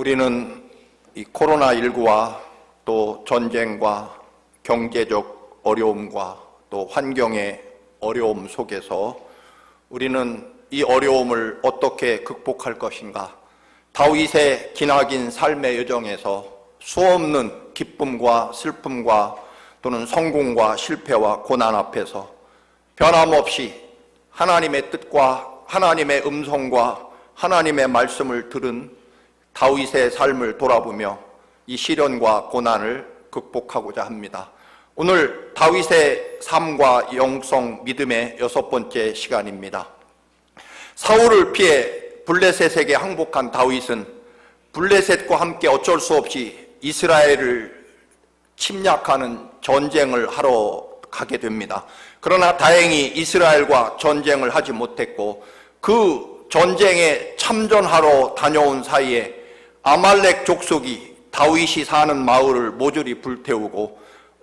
우리는 이 코로나19와 또 전쟁과 경제적 어려움과 또 환경의 어려움 속에서 우리는 이 어려움을 어떻게 극복할 것인가? 다윗의 기나긴 삶의 여정에서 수없는 기쁨과 슬픔과 또는 성공과 실패와 고난 앞에서 변함없이 하나님의 뜻과 하나님의 음성과 하나님의 말씀을 들은 다윗의 삶을 돌아보며 이 시련과 고난을 극복하고자 합니다. 오늘 다윗의 삶과 영성 믿음의 6번째 시간입니다. 사울을 피해 블레셋에게 항복한 다윗은 블레셋과 함께 어쩔 수 없이 이스라엘을 침략하는 전쟁을 하러 가게 됩니다. 그러나 다행히 이스라엘과 전쟁을 하지 못했고 그 전쟁에 참전하러 다녀온 사이에 아말렉 족속이 다윗이 사는 마을을 모조리 불태우고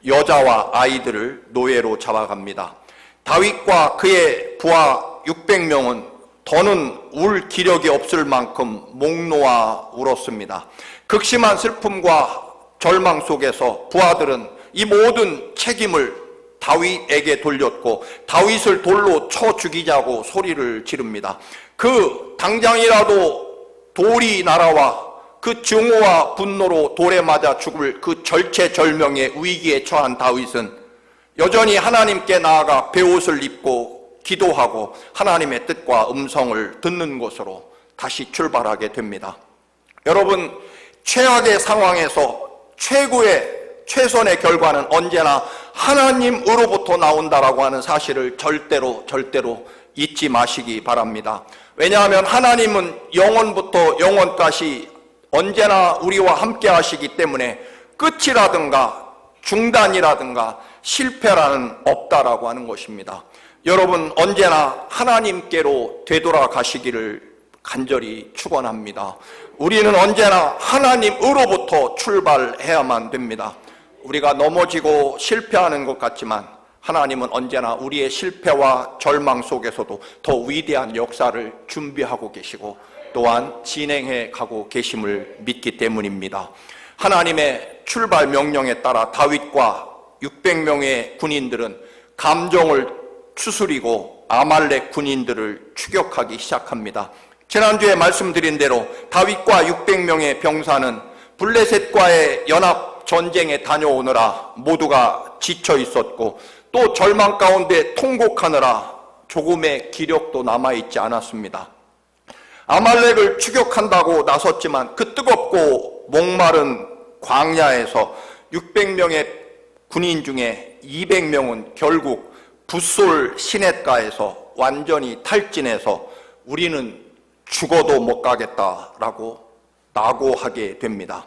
여자와 아이들을 노예로 잡아갑니다. 다윗과 그의 부하 600명은 더는 울 기력이 없을 만큼 목 놓아 울었습니다. 극심한 슬픔과 절망 속에서 부하들은 이 모든 책임을 다윗에게 돌렸고 다윗을 돌로 쳐 죽이자고 소리를 지릅니다. 그 당장이라도 돌이 날아와 그 증오와 분노로 돌에 맞아 죽을 그 절체절명의 위기에 처한 다윗은 여전히 하나님께 나아가 베옷을 입고 기도하고 하나님의 뜻과 음성을 듣는 곳으로 다시 출발하게 됩니다. 여러분, 최악의 상황에서 최선의 결과는 언제나 하나님으로부터 나온다라고 하는 사실을 절대로 잊지 마시기 바랍니다. 왜냐하면 하나님은 영원부터 영원까지 언제나 우리와 함께 하시기 때문에 끝이라든가 중단이라든가 실패라는 없다라고 하는 것입니다. 여러분, 언제나 하나님께로 되돌아가시기를 간절히 축원합니다. 우리는 언제나 하나님으로부터 출발해야만 됩니다. 우리가 넘어지고 실패하는 것 같지만 하나님은 언제나 우리의 실패와 절망 속에서도 더 위대한 역사를 준비하고 계시고 또한 진행해 가고 계심을 믿기 때문입니다. 하나님의 출발 명령에 따라 다윗과 600명의 군인들은 감정을 추스리고 아말렉 군인들을 추격하기 시작합니다. 지난주에 말씀드린 대로 다윗과 600명의 병사는 블레셋과의 연합 전쟁에 다녀오느라 모두가 지쳐 있었고 또 절망 가운데 통곡하느라 조금의 기력도 남아있지 않았습니다. 아말렉을 추격한다고 나섰지만 그 뜨겁고 목마른 광야에서 600명의 군인 중에 200명은 결국 붓솔 시냇가에서 완전히 탈진해서 우리는 죽어도 못 가겠다라고 낙오하게 됩니다.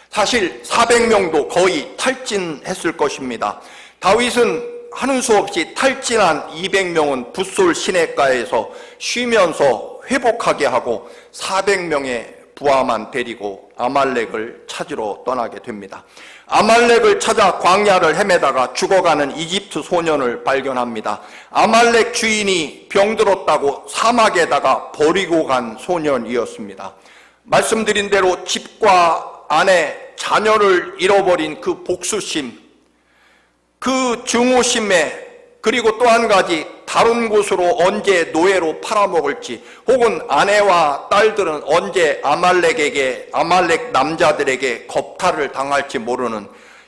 사실 400명도 거의 탈진했을 것입니다. 다윗은 하는 수 없이 탈진한 200명은 붓솔 시냇가에서 쉬면서 회복하게 하고 400명의 부하만 데리고 아말렉을 찾으러 떠나게 됩니다. 아말렉을 찾아 광야를 헤매다가 죽어가는 이집트 소년을 발견합니다. 아말렉 주인이 병들었다고 사막에다가 버리고 간 소년이었습니다. 말씀드린 대로 집과 아내, 자녀를 잃어버린 그 복수심, 그 증오심에 그리고 또 한 가지 다른 곳으로 언제 노예로 팔아먹을지 혹은 아내와 딸들은 언제 아말렉 남자들에게 겁탈을 당할지 모르는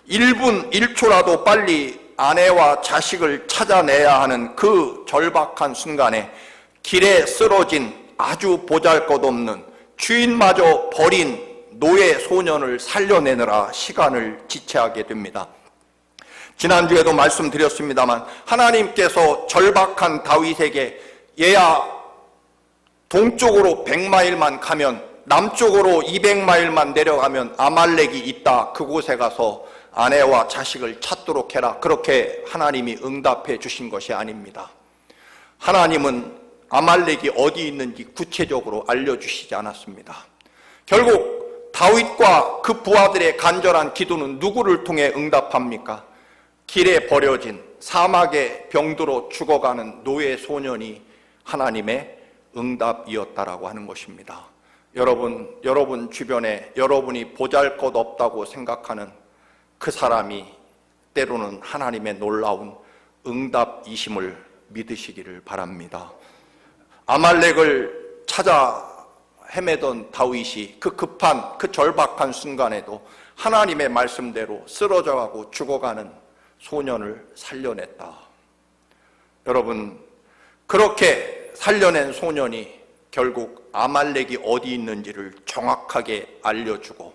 1분 1초라도 빨리 아내와 자식을 찾아내야 하는 그 절박한 순간에 길에 쓰러진 아주 보잘것없는 주인마저 버린 노예 소년을 살려내느라 시간을 지체하게 됩니다. 지난주에도 말씀드렸습니다만 하나님께서 절박한 다윗에게 얘야 동쪽으로 100마일만 가면 남쪽으로 200마일만 내려가면 아말렉이 있다. 그곳에 가서 아내와 자식을 찾도록 해라. 그렇게 하나님이 응답해 주신 것이 아닙니다. 하나님은 아말렉이 어디 있는지 구체적으로 알려주시지 않았습니다. 결국 다윗과 그 부하들의 간절한 기도는 누구를 통해 응답합니까? 길에 버려진 사막에 병들어 죽어가는 노예 소년이 하나님의 응답이었다라고 하는 것입니다. 여러분 주변에 여러분이 보잘것없다고 생각하는 그 사람이 때로는 하나님의 놀라운 응답이심을 믿으시기를 바랍니다. 아말렉을 찾아 헤매던 다윗이 그 급한, 그 절박한 순간에도 하나님의 말씀대로 쓰러져가고 죽어가는 소년을 살려냈다. 여러분, 그렇게 살려낸 소년이 결국 아말렉이 어디 있는지를 정확하게 알려주고,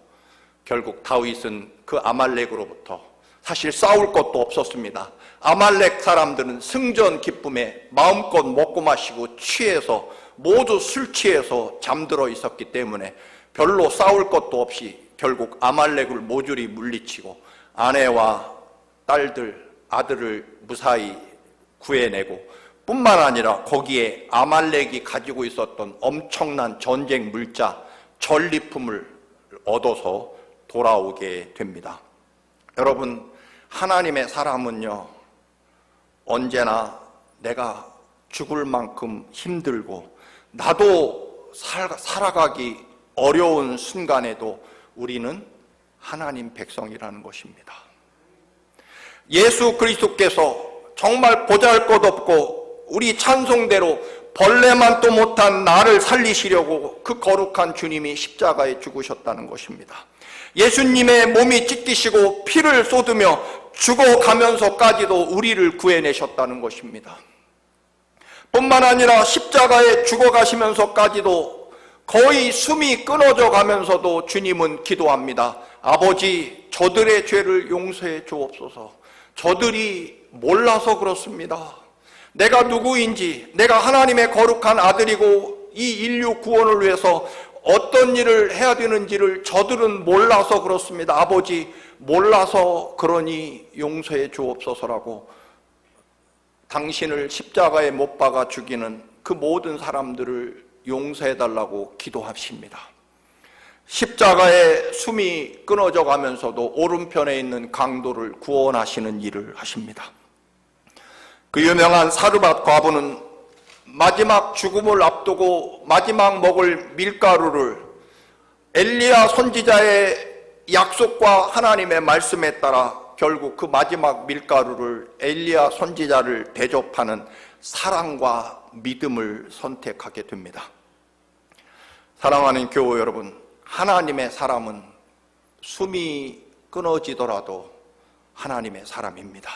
결국 다윗은 그 아말렉으로부터 사실 싸울 것도 없었습니다. 아말렉 사람들은 승전 기쁨에 마음껏 먹고 마시고 취해서, 모두 술 취해서 잠들어 있었기 때문에 별로 싸울 것도 없이 결국 아말렉을 모조리 물리치고 아내와 딸들, 아들을 무사히 구해내고, 뿐만 아니라 거기에 아말렉이 가지고 있었던 엄청난 전쟁 물자, 전리품을 얻어서 돌아오게 됩니다. 여러분, 하나님의 사람은요, 언제나 내가 죽을 만큼 힘들고 나도 살아가기 어려운 순간에도 우리는 하나님 백성이라는 것입니다. 예수 그리스도께서 정말 보잘것없고 우리 찬송대로 벌레만도 못한 나를 살리시려고 그 거룩한 주님이 십자가에 죽으셨다는 것입니다. 예수님의 몸이 찢기시고 피를 쏟으며 죽어가면서까지도 우리를 구해내셨다는 것입니다. 뿐만 아니라 십자가에 죽어가시면서까지도 거의 숨이 끊어져 가면서도 주님은 기도합니다. 아버지, 저들의 죄를 용서해 주옵소서. 저들이 몰라서 그렇습니다. 내가 누구인지, 내가 하나님의 거룩한 아들이고 이 인류 구원을 위해서 어떤 일을 해야 되는지를 저들은 몰라서 그렇습니다. 아버지, 몰라서 그러니 용서해 주옵소서라고 당신을 십자가에 못 박아 죽이는 그 모든 사람들을 용서해달라고 기도하십니다. 십자가에 숨이 끊어져 가면서도 오른편에 있는 강도를 구원하시는 일을 하십니다. 그 유명한 사르밧 과부는 마지막 죽음을 앞두고 마지막 먹을 밀가루를 엘리야 선지자의 약속과 하나님의 말씀에 따라 결국 그 마지막 밀가루를 엘리야 선지자를 대접하는 사랑과 믿음을 선택하게 됩니다. 사랑하는 교우 여러분, 하나님의 사람은 숨이 끊어지더라도 하나님의 사람입니다.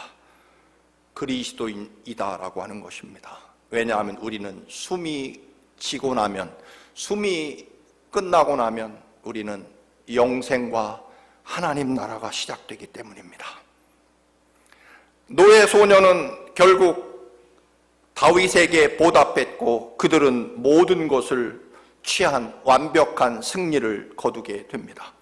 그리스도인이다라고 하는 것입니다. 왜냐하면 우리는 숨이 지고 나면, 숨이 끝나고 나면 우리는 영생과 하나님 나라가 시작되기 때문입니다. 노예 소년은 결국 다윗에게 보답했고 그들은 모든 것을 취한 완벽한 승리를 거두게 됩니다.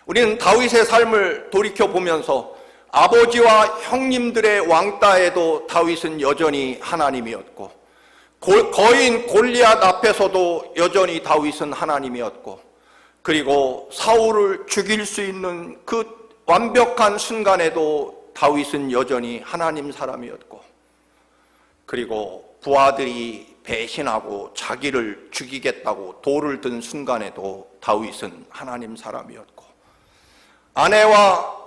우리는 다윗의 삶을 돌이켜보면서 아버지와 형님들의 왕따에도 다윗은 여전히 하나님이었고, 거인 골리앗 앞에서도 여전히 다윗은 하나님이었고, 그리고 사울을 죽일 수 있는 그 완벽한 순간에도 다윗은 여전히 하나님 사람이었고, 그리고 부하들이 배신하고 자기를 죽이겠다고 돌을 든 순간에도 다윗은 하나님 사람이었고, 아내와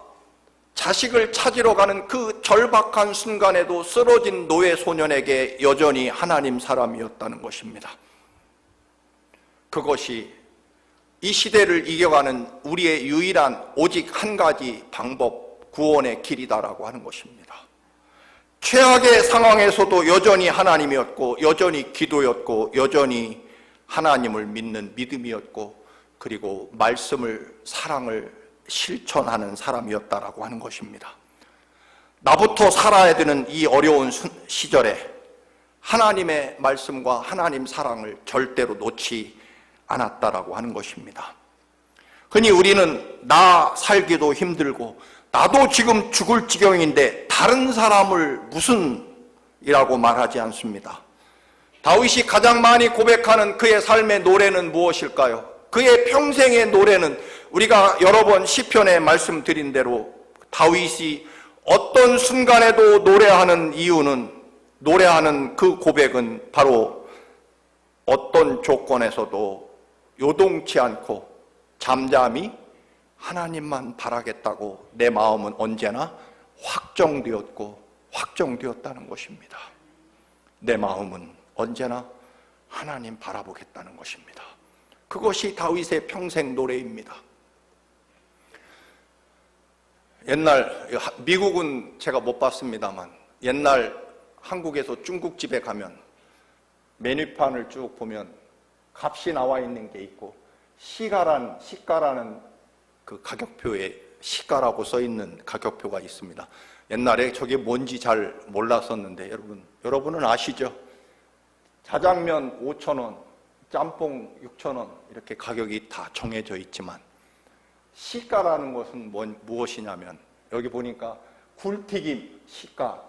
자식을 찾으러 가는 그 절박한 순간에도 쓰러진 노예 소년에게 여전히 하나님 사람이었다는 것입니다. 그것이 이 시대를 이겨가는 우리의 유일한 오직 한 가지 방법, 구원의 길이다라고 하는 것입니다. 최악의 상황에서도 여전히 하나님이었고, 여전히 기도였고, 여전히 하나님을 믿는 믿음이었고, 그리고 말씀을, 사랑을 실천하는 사람이었다라고 하는 것입니다. 나부터 살아야 되는 이 어려운 시절에 하나님의 말씀과 하나님 사랑을 절대로 놓지 않았다라고 하는 것입니다. 흔히 우리는 나 살기도 힘들고 나도 지금 죽을 지경인데 다른 사람을 무슨 이라고 말하지 않습니다. 다윗이 가장 많이 고백하는 그의 삶의 노래는 무엇일까요? 그의 평생의 노래는 우리가 여러 번 시편에 말씀드린 대로 다윗이 어떤 순간에도 노래하는 이유는, 노래하는 그 고백은 바로 어떤 조건에서도 요동치 않고 잠잠히 하나님만 바라겠다고 내 마음은 언제나 확정되었다는 것입니다. 내 마음은 언제나 하나님 바라보겠다는 것입니다. 그것이 다윗의 평생 노래입니다. 옛날, 미국은 제가 못 봤습니다만 옛날 한국에서 중국집에 가면 메뉴판을 쭉 보면 값이 나와 있는 게 있고 시가라는 그 가격표에 시가라고 써 있는 가격표가 있습니다. 옛날에 저게 뭔지 잘 몰랐었는데 여러분은 아시죠? 자장면 5,000원, 짬뽕 6,000원 이렇게 가격이 다 정해져 있지만 시가라는 것은 무엇이냐면 여기 보니까 굴튀김 시가,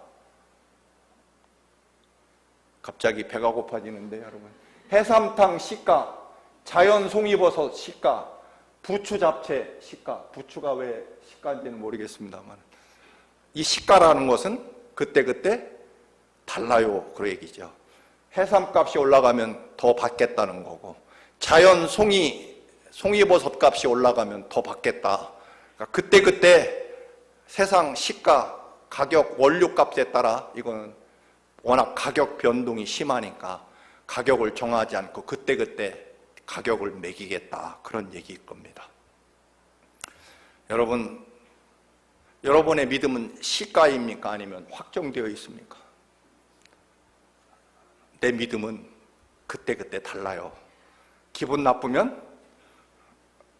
갑자기 배가 고파지는데 여러분, 해삼탕 시가, 자연 송이버섯 시가, 부추 잡채 시가, 부추가 왜 시가인지는 모르겠습니다만 이 시가라는 것은 그때그때 달라요 그 얘기죠. 해삼값이 올라가면 더 받겠다는 거고 자연 송이버섯 값이 올라가면 더 받겠다. 그러니까 그때그때 세상 시가, 가격, 원료값에 따라 이거는 워낙 가격 변동이 심하니까 가격을 정하지 않고 그때그때 가격을 매기겠다 그런 얘기일 겁니다. 여러분의 믿음은 시가입니까? 아니면 확정되어 있습니까? 내 믿음은 그때그때 달라요. 기분 나쁘면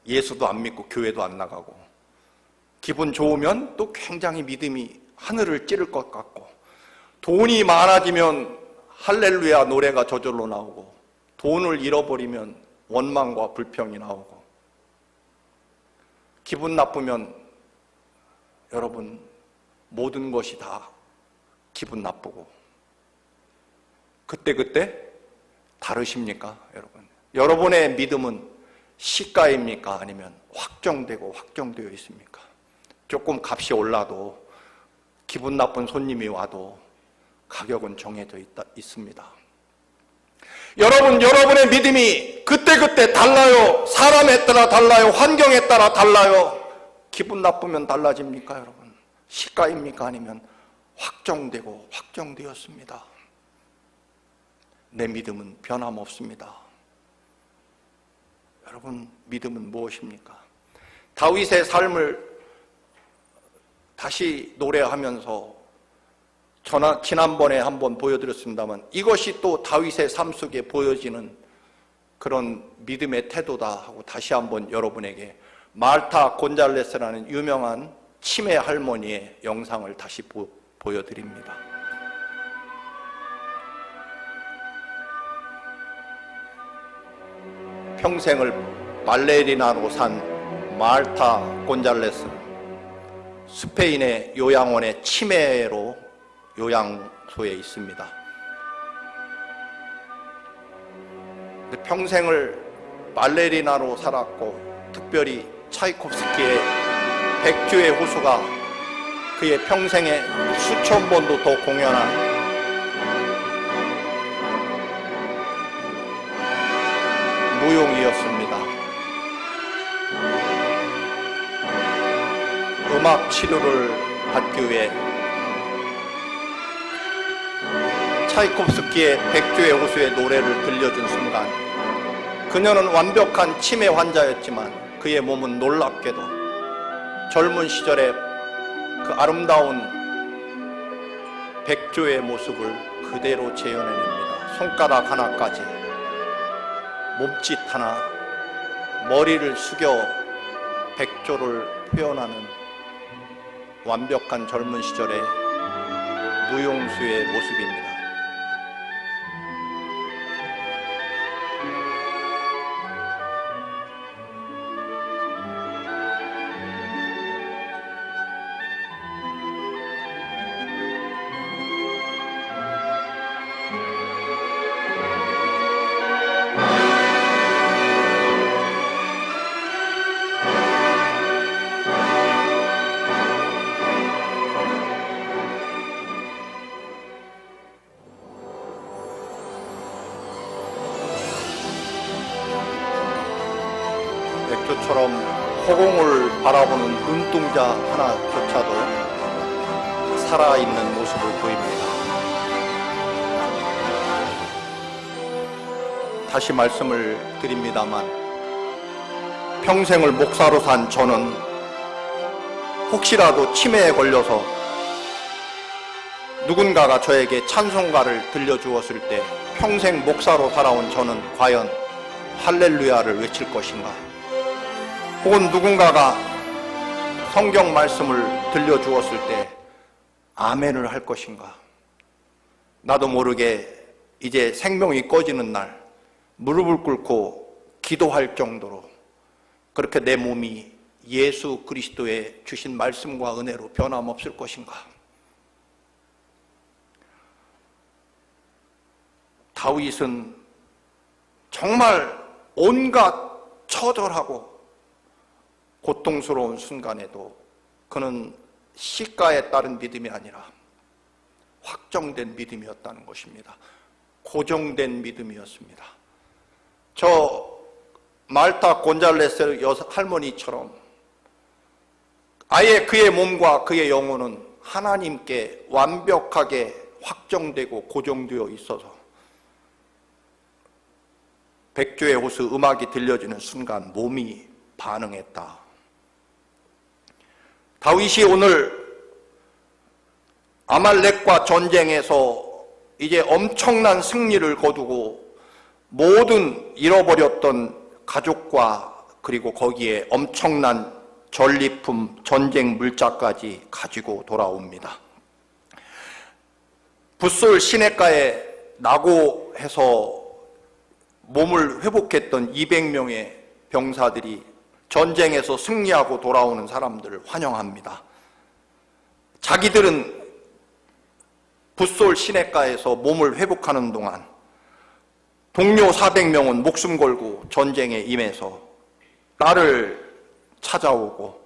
예수도 안 믿고 교회도 안 나가고, 기분 좋으면 또 굉장히 믿음이 하늘을 찌를 것 같고, 돈이 많아지면 할렐루야 노래가 저절로 나오고, 돈을 잃어버리면 원망과 불평이 나오고, 기분 나쁘면 여러분 모든 것이 다 기분 나쁘고, 그때그때 다르십니까 여러분? 여러분의 믿음은 시가입니까? 아니면 확정되어 있습니까? 조금 값이 올라도, 기분 나쁜 손님이 와도 가격은 정해져 있습니다. 여러분의 믿음이 그때그때 달라요. 사람에 따라 달라요. 환경에 따라 달라요. 기분 나쁘면 달라집니까 여러분? 시가입니까? 아니면 확정되었습니다. 내 믿음은 변함없습니다. 여러분 믿음은 무엇입니까? 다윗의 삶을 다시 노래하면서 지난번에 한번 보여드렸습니다만 이것이 또 다윗의 삶 속에 보여지는 그런 믿음의 태도다 하고 다시 한번 여러분에게 말타 곤잘레스라는 유명한 치매 할머니의 영상을 다시 보여드립니다. 평생을 말레리나로 산 말타 곤잘레스, 스페인의 요양원의 치매로 요양소에 있습니다. 평생을 말레리나로 살았고, 특별히 차이콥스키의 백주의 호수가 그의 평생에 수천 번도 더 공연한 무용이었습니다. 음악 치료를 받기 위해 차이콥스키의 백주의 호수의 노래를 들려준 순간 그녀는 완벽한 치매 환자였지만 그의 몸은 놀랍게도 젊은 시절의 그 아름다운 백조의 모습을 그대로 재현해냅니다. 손가락 하나까지, 몸짓 하나, 머리를 숙여 백조를 표현하는 완벽한 젊은 시절의 무용수의 모습입니다. 것처럼 허공을 바라보는 눈동자 하나조차도 살아있는 모습을 보입니다. 다시 말씀을 드립니다만, 평생을 목사로 산 저는 혹시라도 치매에 걸려서 누군가가 저에게 찬송가를 들려주었을 때 평생 목사로 살아온 저는 과연 할렐루야를 외칠 것인가? 혹은 누군가가 성경 말씀을 들려주었을 때 아멘을 할 것인가? 나도 모르게 이제 생명이 꺼지는 날 무릎을 꿇고 기도할 정도로 그렇게 내 몸이 예수 그리스도의 주신 말씀과 은혜로 변함없을 것인가? 다윗은 정말 온갖 처절하고 고통스러운 순간에도 그는 시가에 따른 믿음이 아니라 확정된 믿음이었다는 것입니다. 고정된 믿음이었습니다. 저 말타 곤잘레스 할머니처럼 아예 그의 몸과 그의 영혼은 하나님께 완벽하게 확정되고 고정되어 있어서 백조의 호수 음악이 들려지는 순간 몸이 반응했다. 다윗이 오늘 아말렉과 전쟁에서 이제 엄청난 승리를 거두고 모든 잃어버렸던 가족과 그리고 거기에 엄청난 전리품, 전쟁 물자까지 가지고 돌아옵니다. 붓솔 시냇가에 낙오해서 몸을 회복했던 200명의 병사들이 전쟁에서 승리하고 돌아오는 사람들을 환영합니다. 자기들은 붓솔 시냇가에서 몸을 회복하는 동안 동료 400명은 목숨 걸고 전쟁에 임해서 나를 찾아오고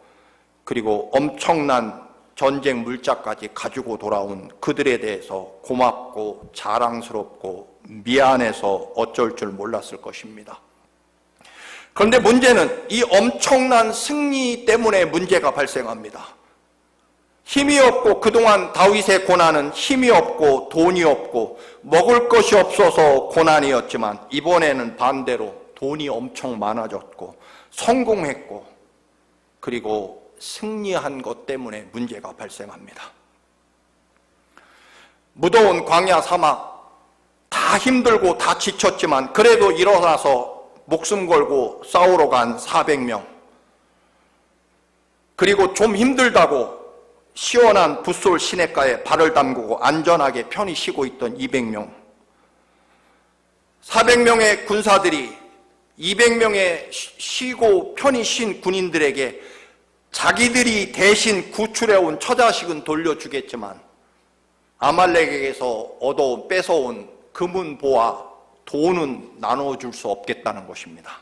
그리고 엄청난 전쟁 물자까지 가지고 돌아온 그들에 대해서 고맙고 자랑스럽고 미안해서 어쩔 줄 몰랐을 것입니다. 그런데 문제는 이 엄청난 승리 때문에 문제가 발생합니다. 힘이 없고 그동안 다윗의 고난은 힘이 없고 돈이 없고 먹을 것이 없어서 고난이었지만 이번에는 반대로 돈이 엄청 많아졌고 성공했고 그리고 승리한 것 때문에 문제가 발생합니다. 무더운 광야 사막 다 힘들고 다 지쳤지만 그래도 일어나서 목숨 걸고 싸우러 간 400명, 그리고 좀 힘들다고 시원한 붓솔 시냇가에 발을 담그고 안전하게 편히 쉬고 있던 200명, 400명의 군사들이 200명의 쉬고 편히 쉰 군인들에게 자기들이 대신 구출해온 처자식은 돌려주겠지만 아말렉에게서 뺏어온 금은보와 돈은 나눠줄 수 없겠다는 것입니다.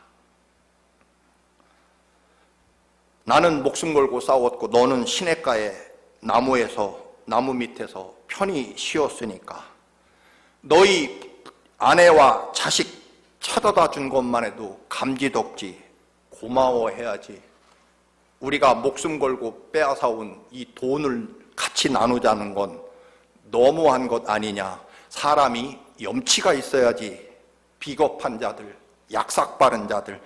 나는 목숨 걸고 싸웠고 너는 시냇가에 나무 밑에서 편히 쉬었으니까 너희 아내와 자식 찾아다 준 것만 해도 감지덕지 고마워해야지. 우리가 목숨 걸고 빼앗아온 이 돈을 같이 나누자는 건 너무한 것 아니냐. 사람이 염치가 있어야지. 비겁한 자들, 약삭 빠른 자들,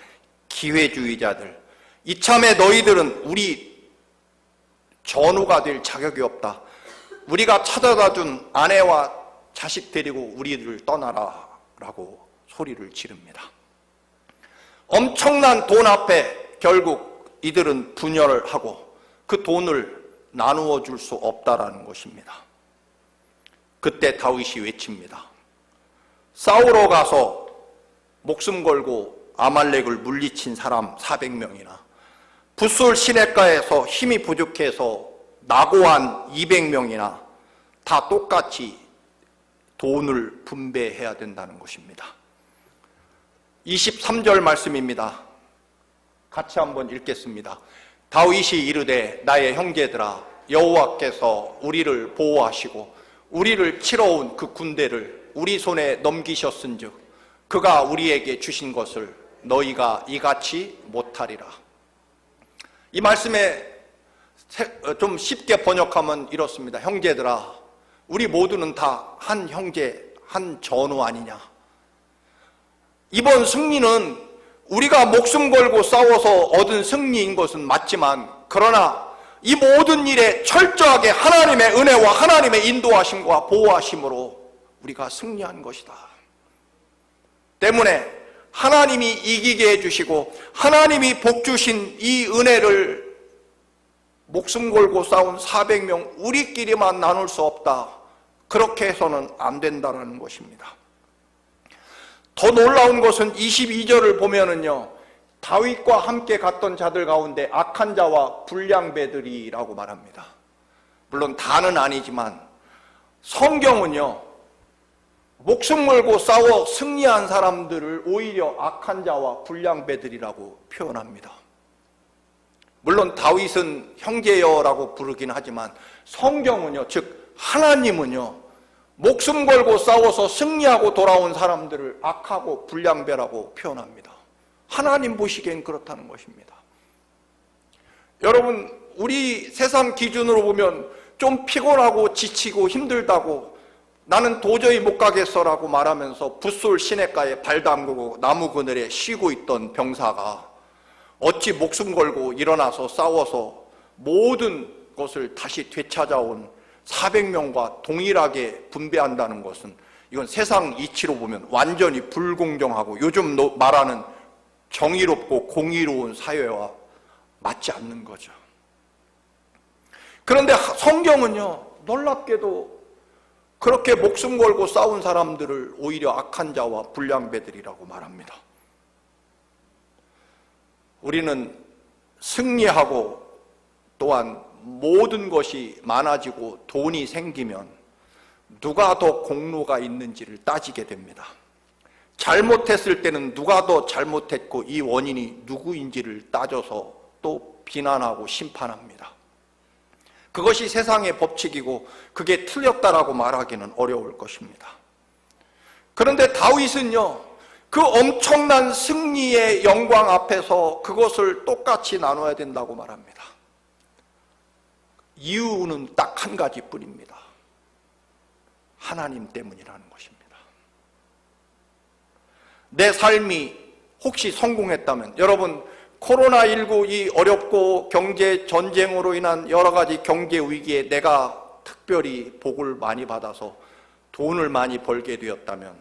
기회주의자들, 이참에 너희들은 우리 전우가 될 자격이 없다. 우리가 찾아다 준 아내와 자식 데리고 우리를 떠나라 라고 소리를 지릅니다. 엄청난 돈 앞에 결국 이들은 분열을 하고 그 돈을 나누어 줄 수 없다라는 것입니다. 그때 다윗이 외칩니다. 싸우러 가서 목숨 걸고 아말렉을 물리친 사람 400명이나 붓솔 시냇가에서 힘이 부족해서 낙오한 200명이나 다 똑같이 돈을 분배해야 된다는 것입니다. 23절 말씀입니다. 같이 한번 읽겠습니다. 다윗이 이르되 나의 형제들아 여호와께서 우리를 보호하시고 우리를 치러온 그 군대를 우리 손에 넘기셨은즉 그가 우리에게 주신 것을 너희가 이같이 못하리라. 이 말씀에 좀 쉽게 번역하면 이렇습니다. 형제들아, 우리 모두는 다 한 형제, 한 전우 아니냐. 이번 승리는 우리가 목숨 걸고 싸워서 얻은 승리인 것은 맞지만, 그러나 이 모든 일에 철저하게 하나님의 은혜와 하나님의 인도하심과 보호하심으로 우리가 승리한 것이다. 때문에 하나님이 이기게 해주시고 하나님이 복 주신 이 은혜를 목숨 걸고 싸운 400명 우리끼리만 나눌 수 없다. 그렇게 해서는 안 된다는 것입니다. 더 놀라운 것은 22절을 보면은요, 다윗과 함께 갔던 자들 가운데 악한 자와 불량배들이라고 말합니다. 물론 다는 아니지만 성경은요, 목숨 걸고 싸워 승리한 사람들을 오히려 악한 자와 불량배들이라고 표현합니다. 물론 다윗은 형제여라고 부르긴 하지만 성경은요, 즉 하나님은요, 목숨 걸고 싸워서 승리하고 돌아온 사람들을 악하고 불량배라고 표현합니다. 하나님 보시기엔 그렇다는 것입니다. 여러분, 우리 세상 기준으로 보면 좀 피곤하고 지치고 힘들다고 나는 도저히 못 가겠어라고 말하면서 붓솔 시냇가에 발 담그고 나무 그늘에 쉬고 있던 병사가 어찌 목숨 걸고 일어나서 싸워서 모든 것을 다시 되찾아온 400명과 동일하게 분배한다는 것은, 이건 세상 이치로 보면 완전히 불공정하고 요즘 말하는 정의롭고 공의로운 사회와 맞지 않는 거죠. 그런데 성경은요, 놀랍게도 그렇게 목숨 걸고 싸운 사람들을 오히려 악한 자와 불량배들이라고 말합니다. 우리는 승리하고 또한 모든 것이 많아지고 돈이 생기면 누가 더 공로가 있는지를 따지게 됩니다. 잘못했을 때는 누가 더 잘못했고 이 원인이 누구인지를 따져서 또 비난하고 심판합니다. 그것이 세상의 법칙이고 그게 틀렸다라고 말하기는 어려울 것입니다. 그런데 다윗은요, 그 엄청난 승리의 영광 앞에서 그것을 똑같이 나눠야 된다고 말합니다. 이유는 딱 한 가지뿐입니다. 하나님 때문이라는 것입니다. 내 삶이 혹시 성공했다면, 여러분, 코로나19 이 어렵고 경제 전쟁으로 인한 여러 가지 경제 위기에 내가 특별히 복을 많이 받아서 돈을 많이 벌게 되었다면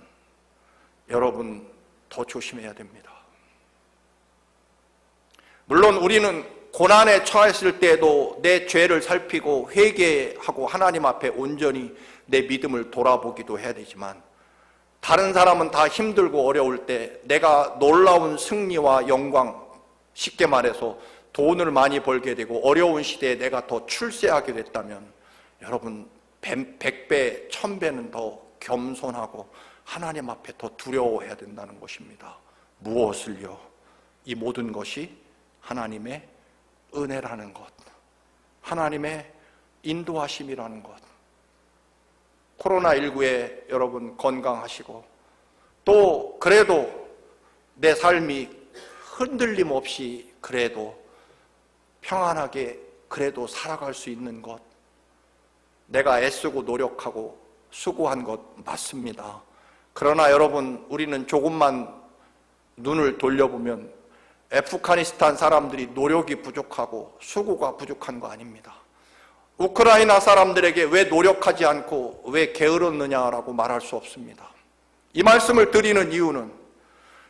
여러분 더 조심해야 됩니다. 물론 우리는 고난에 처했을 때에도 내 죄를 살피고 회개하고 하나님 앞에 온전히 내 믿음을 돌아보기도 해야 되지만, 다른 사람은 다 힘들고 어려울 때 내가 놀라운 승리와 영광, 쉽게 말해서 돈을 많이 벌게 되고 어려운 시대에 내가 더 출세하게 됐다면 여러분 100배, 1000배는 더 겸손하고 하나님 앞에 더 두려워해야 된다는 것입니다. 무엇을요? 이 모든 것이 하나님의 은혜라는 것, 하나님의 인도하심이라는 것. 코로나19에 여러분 건강하시고 또 그래도 내 삶이 흔들림 없이 그래도 평안하게 그래도 살아갈 수 있는 것, 내가 애쓰고 노력하고 수고한 것 맞습니다. 그러나 여러분, 우리는 조금만 눈을 돌려보면 아프가니스탄 사람들이 노력이 부족하고 수고가 부족한 거 아닙니다. 우크라이나 사람들에게 왜 노력하지 않고 왜 게으렀느냐라고 말할 수 없습니다. 이 말씀을 드리는 이유는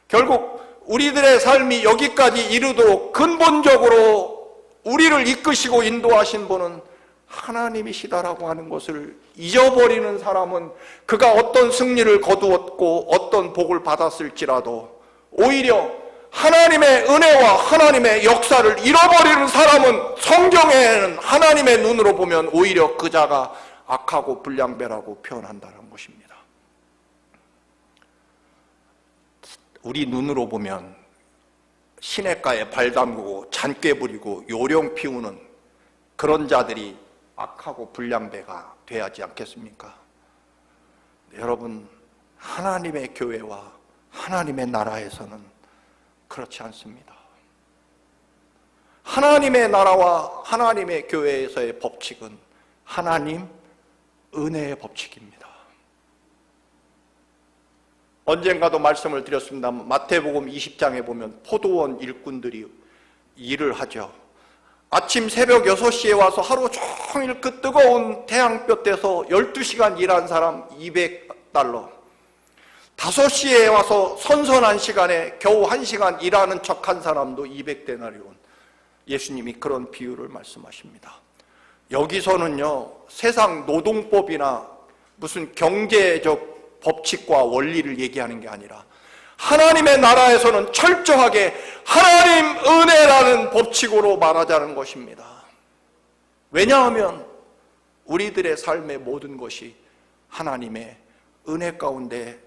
결국 우리들의 삶이 여기까지 이르도록 근본적으로 우리를 이끄시고 인도하신 분은 하나님이시다라고 하는 것을 잊어버리는 사람은 그가 어떤 승리를 거두었고 어떤 복을 받았을지라도 오히려 하나님의 은혜와 하나님의 역사를 잃어버리는 사람은 성경에는 하나님의 눈으로 보면 오히려 그 자가 악하고 불량배라고 표현한다는 것입니다. 우리 눈으로 보면 시냇가에 발 담그고 잔꾀 부리고 요령 피우는 그런 자들이 악하고 불량배가 돼야지 않겠습니까? 여러분, 하나님의 교회와 하나님의 나라에서는 그렇지 않습니다. 하나님의 나라와 하나님의 교회에서의 법칙은 하나님 은혜의 법칙입니다. 언젠가도 말씀을 드렸습니다만 마태복음 20장에 보면 포도원 일꾼들이 일을 하죠. 아침 새벽 6시에 와서 하루 종일 그 뜨거운 태양볕에서 12시간 일한 사람 200달러, 5시에 와서 선선한 시간에 겨우 1시간 일하는 척한 사람도 200데나리온. 예수님이 그런 비유를 말씀하십니다. 여기서는요, 세상 노동법이나 무슨 경제적 법칙과 원리를 얘기하는 게 아니라 하나님의 나라에서는 철저하게 하나님 은혜라는 법칙으로 말하자는 것입니다. 왜냐하면 우리들의 삶의 모든 것이 하나님의 은혜 가운데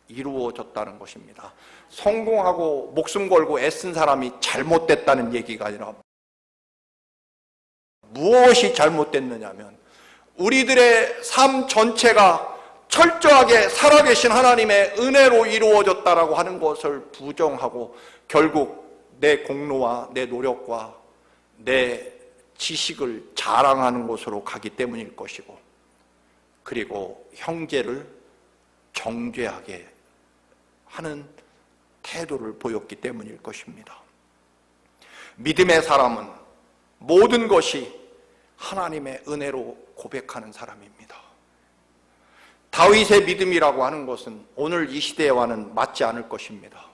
이루어졌다는 것입니다. 성공하고 목숨 걸고 애쓴 사람이 잘못됐다는 얘기가 아니라 무엇이 잘못됐느냐면 우리들의 삶 전체가 철저하게 살아계신 하나님의 은혜로 이루어졌다라고 하는 것을 부정하고 결국 내 공로와 내 노력과 내 지식을 자랑하는 곳으로 가기 때문일 것이고, 그리고 형제를 정죄하게 하는 태도를 보였기 때문일 것입니다. 믿음의 사람은 모든 것이 하나님의 은혜로 고백하는 사람입니다. 다윗의 믿음이라고 하는 것은 오늘 이 시대와는 맞지 않을 것입니다.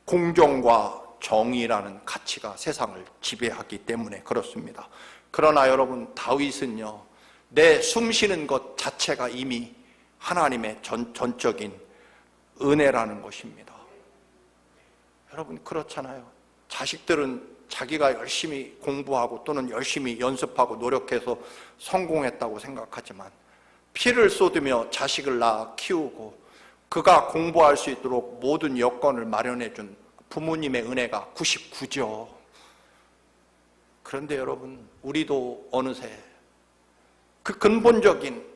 공정과 정의라는 가치가 세상을 지배하기 때문에 그렇습니다. 그러나 여러분, 다윗은요, 내 숨쉬는 것 자체가 이미 하나님의 전적인 은혜라는 것입니다. 여러분, 그렇잖아요. 자식들은 자기가 열심히 공부하고 또는 열심히 연습하고 노력해서 성공했다고 생각하지만 피를 쏟으며 자식을 낳아 키우고 그가 공부할 수 있도록 모든 여건을 마련해 준 부모님의 은혜가 99죠. 그런데 여러분, 우리도 어느새 그 근본적인,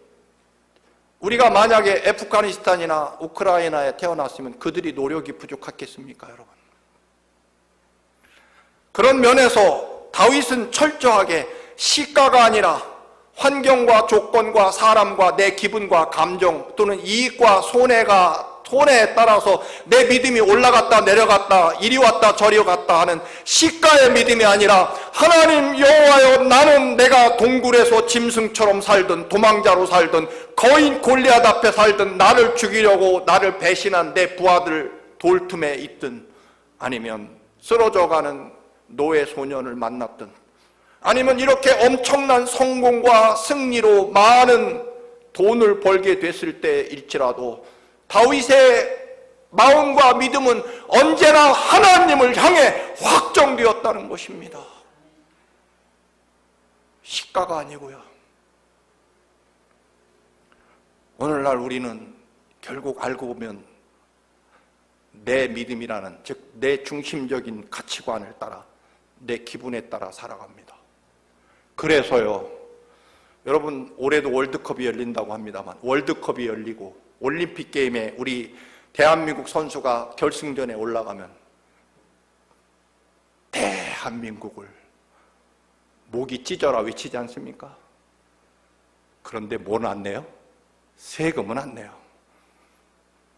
우리가 만약에 애프가니스탄이나 우크라이나에 태어났으면 그들이 노력이 부족했겠습니까, 여러분? 그런 면에서 다윗은 철저하게 시가가 아니라 환경과 조건과 사람과 내 기분과 감정 또는 이익과 손해에 따라서 내 믿음이 올라갔다 내려갔다 이리 왔다 저리 갔다 하는 시가의 믿음이 아니라 하나님 여호와여, 나는 내가 동굴에서 짐승처럼 살든 도망자로 살든 거인 골리앗 앞에 살든 나를 죽이려고 나를 배신한 내 부하들 돌틈에 있든 아니면 쓰러져가는 노예 소년을 만났든 아니면 이렇게 엄청난 성공과 승리로 많은 돈을 벌게 됐을 때일지라도 다윗의 마음과 믿음은 언제나 하나님을 향해 확정되었다는 것입니다. 시가가 아니고요. 오늘날 우리는 결국 알고 보면 내 믿음이라는, 즉 내 중심적인 가치관을 따라 내 기분에 따라 살아갑니다. 그래서요, 여러분, 올해도 월드컵이 열린다고 합니다만 월드컵이 열리고 올림픽 게임에 우리 대한민국 선수가 결승전에 올라가면 대한민국을 목이 찢어라 외치지 않습니까? 그런데 뭐는 안 내요? 세금은 안 내요.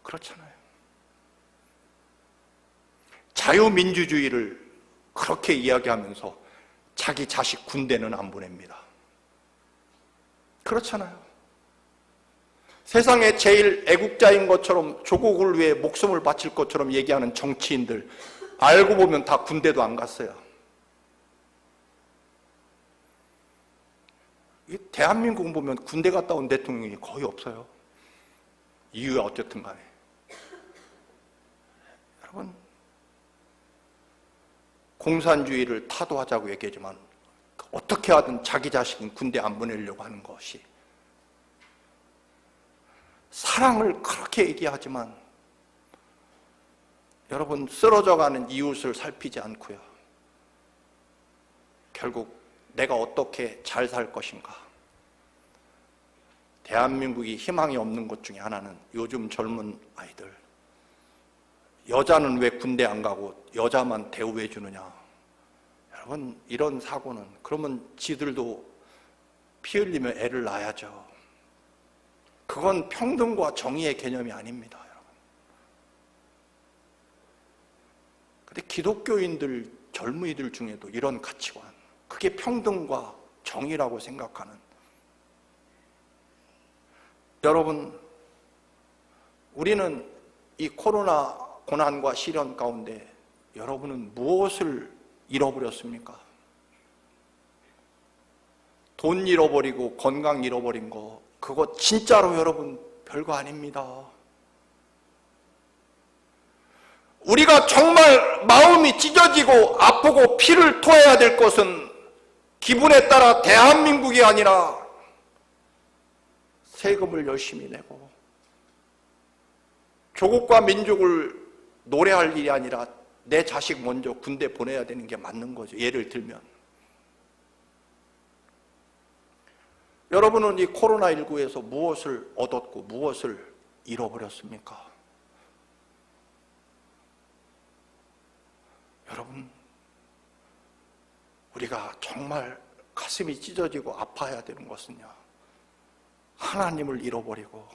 그렇잖아요. 자유민주주의를 그렇게 이야기하면서 자기 자식 군대는 안 보냅니다. 그렇잖아요. 세상에 제일 애국자인 것처럼 조국을 위해 목숨을 바칠 것처럼 얘기하는 정치인들 알고 보면 다 군대도 안 갔어요. 대한민국 보면 군대 갔다 온 대통령이 거의 없어요. 이유가 어쨌든 간에. 여러분, 공산주의를 타도하자고 얘기하지만 어떻게 하든 자기 자식은 군대 안 보내려고 하는 것이, 사랑을 그렇게 얘기하지만 여러분, 쓰러져가는 이웃을 살피지 않고요, 결국 내가 어떻게 잘 살 것인가. 대한민국이 희망이 없는 것 중에 하나는 요즘 젊은 아이들, 여자는 왜 군대 안 가고 여자만 대우해 주느냐. 여러분, 이런 사고는 그러면 지들도 피 흘리며 애를 낳아야죠. 그건 평등과 정의의 개념이 아닙니다, 여러분. 근데 기독교인들, 젊은이들 중에도 이런 가치관, 그게 평등과 정의라고 생각하는, 여러분, 우리는 이 코로나 고난과 시련 가운데 여러분은 무엇을 잃어버렸습니까? 돈 잃어버리고 건강 잃어버린 거, 그거 진짜로 여러분 별거 아닙니다. 우리가 정말 마음이 찢어지고 아프고 피를 토해야 될 것은 기분에 따라 대한민국이 아니라 세금을 열심히 내고 조국과 민족을 노래할 일이 아니라 내 자식 먼저 군대 보내야 되는 게 맞는 거죠. 예를 들면 여러분은 이 코로나19에서 무엇을 얻었고 무엇을 잃어버렸습니까? 여러분, 우리가 정말 가슴이 찢어지고 아파야 되는 것은요, 하나님을 잃어버리고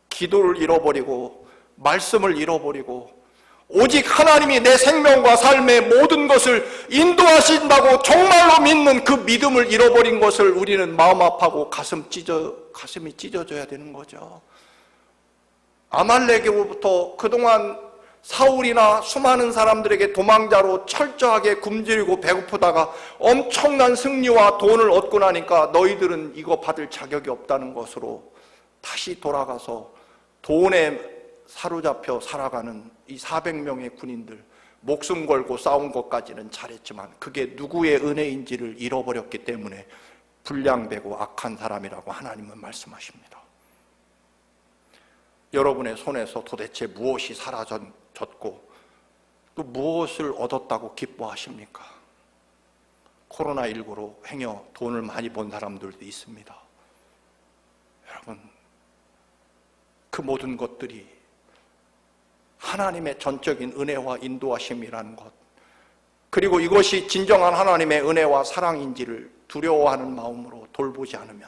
기도를 잃어버리고 말씀을 잃어버리고 오직 하나님이 내 생명과 삶의 모든 것을 인도하신다고 정말로 믿는 그 믿음을 잃어버린 것을 우리는 마음 아파하고 가슴이 찢어져야 되는 거죠. 아말렉으로부터 그동안 사울이나 수많은 사람들에게 도망자로 철저하게 굶주리고 배고프다가 엄청난 승리와 돈을 얻고 나니까 너희들은 이거 받을 자격이 없다는 것으로 다시 돌아가서 돈에 사로잡혀 살아가는 이 400명의 군인들, 목숨 걸고 싸운 것까지는 잘했지만 그게 누구의 은혜인지를 잃어버렸기 때문에 불량되고 악한 사람이라고 하나님은 말씀하십니다. 여러분의 손에서 도대체 무엇이 사라졌고 또 무엇을 얻었다고 기뻐하십니까? 코로나19로 행여 돈을 많이 번 사람들도 있습니다. 여러분, 그 모든 것들이 하나님의 전적인 은혜와 인도하심이라는 것, 그리고 이것이 진정한 하나님의 은혜와 사랑인지를 두려워하는 마음으로 돌보지 않으면,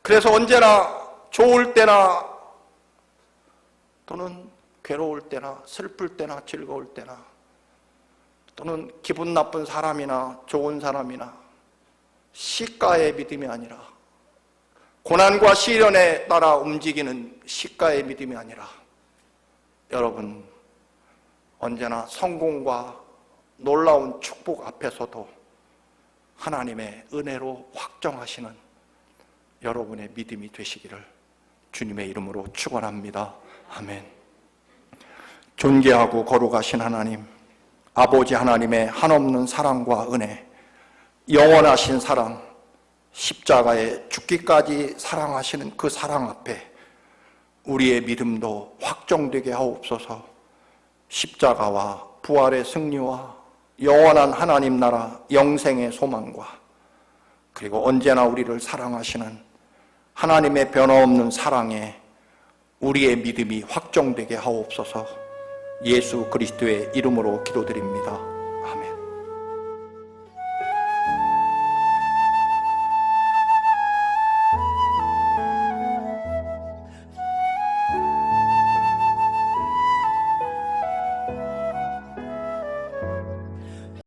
그래서 언제나 좋을 때나 또는 괴로울 때나 슬플 때나 즐거울 때나 또는 기분 나쁜 사람이나 좋은 사람이나 시가의 믿음이 아니라, 고난과 시련에 따라 움직이는 시가의 믿음이 아니라, 여러분, 언제나 성공과 놀라운 축복 앞에서도 하나님의 은혜로 확정하시는 여러분의 믿음이 되시기를 주님의 이름으로 축원합니다. 아멘. 존귀하고 거룩하신 하나님, 아버지 하나님의 한없는 사랑과 은혜, 영원하신 사랑, 십자가에 죽기까지 사랑하시는 그 사랑 앞에 우리의 믿음도 확정되게 하옵소서. 십자가와 부활의 승리와 영원한 하나님 나라 영생의 소망과 그리고 언제나 우리를 사랑하시는 하나님의 변함없는 사랑에 우리의 믿음이 확정되게 하옵소서. 예수 그리스도의 이름으로 기도드립니다.